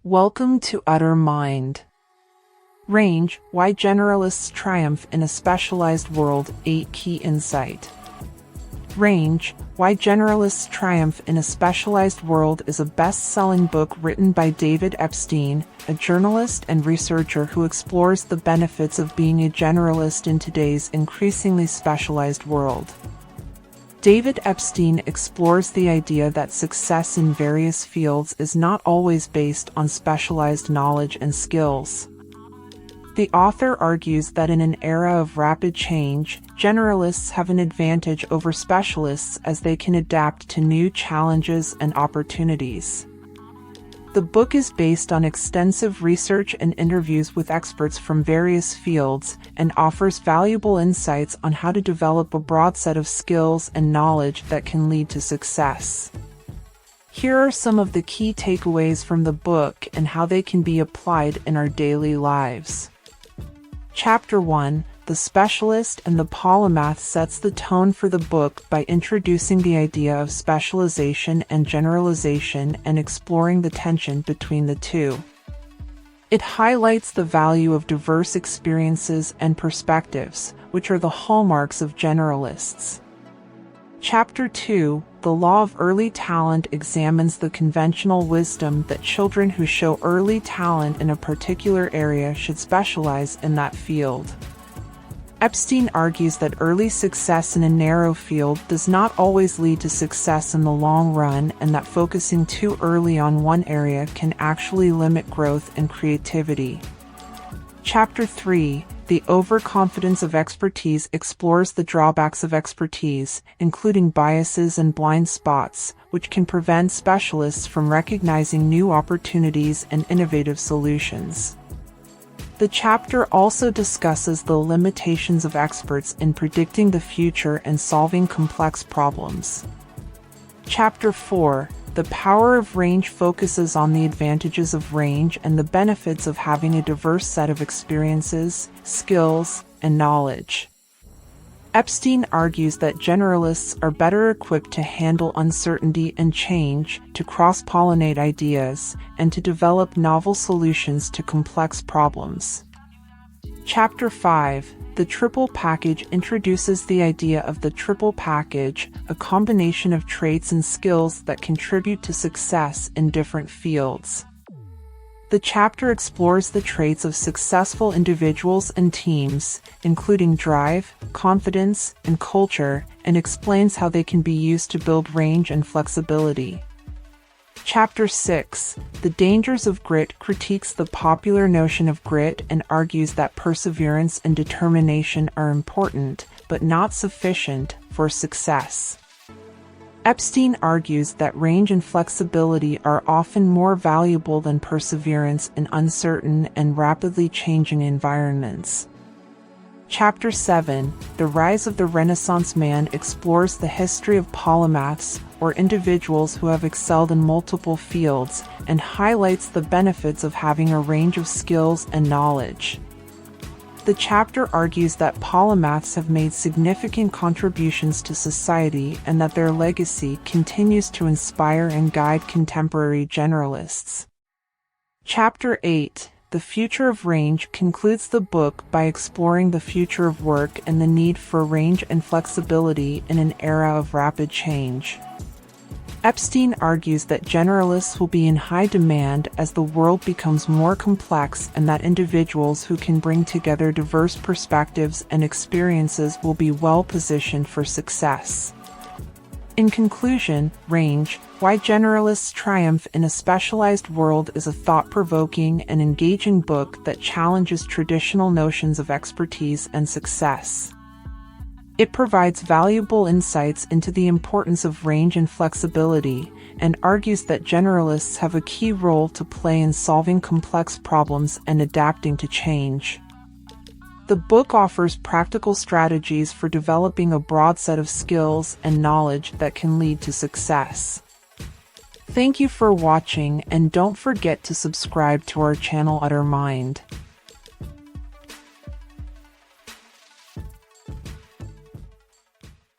Welcome to Utter Mind. Range, Why Generalists Triumph in a Specialized World, 8 Key Insight. Range, Why Generalists Triumph in a Specialized World is a best-selling book written by David Epstein, a journalist and researcher who explores the benefits of being a generalist in today's increasingly specialized world. David Epstein explores the idea that success in various fields is not always based on specialized knowledge and skills. The author argues that in an era of rapid change, generalists have an advantage over specialists as they can adapt to new challenges and opportunities. The book is based on extensive research and interviews with experts from various fields and offers valuable insights on how to develop a broad set of skills and knowledge that can lead to success. Here are some of the key takeaways from the book and how they can be applied in our daily lives. Chapter 1, The Specialist and the Polymath sets the tone for the book by introducing the idea of specialization and generalization and exploring the tension between the two. It highlights the value of diverse experiences and perspectives, which are the hallmarks of generalists. Chapter 2, The Law of Early Talent examines the conventional wisdom that children who show early talent in a particular area should specialize in that field. Epstein argues that early success in a narrow field does not always lead to success in the long run, and that focusing too early on one area can actually limit growth and creativity. Chapter 3, The Overconfidence of Expertise explores the drawbacks of expertise, including biases and blind spots, which can prevent specialists from recognizing new opportunities and innovative solutions. The chapter also discusses the limitations of experts in predicting the future and solving complex problems. Chapter 4, The Power of Range focuses on the advantages of range and the benefits of having a diverse set of experiences, skills, and knowledge. Epstein argues that generalists are better equipped to handle uncertainty and change, to cross-pollinate ideas, and to develop novel solutions to complex problems. Chapter 5, The Triple Package introduces the idea of the triple package, a combination of traits and skills that contribute to success in different fields. The chapter explores the traits of successful individuals and teams, including drive, confidence, and culture, and explains how they can be used to build range and flexibility. Chapter 6, The Dangers of Grit critiques the popular notion of grit and argues that perseverance and determination are important, but not sufficient, for success. Epstein argues that range and flexibility are often more valuable than perseverance in uncertain and rapidly changing environments. Chapter 7, The Rise of the Renaissance Man explores the history of polymaths, or individuals who have excelled in multiple fields, and highlights the benefits of having a range of skills and knowledge. The chapter argues that polymaths have made significant contributions to society and that their legacy continues to inspire and guide contemporary generalists. Chapter 8, The Future of Range concludes the book by exploring the future of work and the need for range and flexibility in an era of rapid change. Epstein argues that generalists will be in high demand as the world becomes more complex, and that individuals who can bring together diverse perspectives and experiences will be well positioned for success. In conclusion, Range, Why Generalists Triumph in a Specialized World is a thought-provoking and engaging book that challenges traditional notions of expertise and success. It provides valuable insights into the importance of range and flexibility, and argues that generalists have a key role to play in solving complex problems and adapting to change. The book offers practical strategies for developing a broad set of skills and knowledge that can lead to success. Thank you for watching, and don't forget to subscribe to our channel Utter Mind.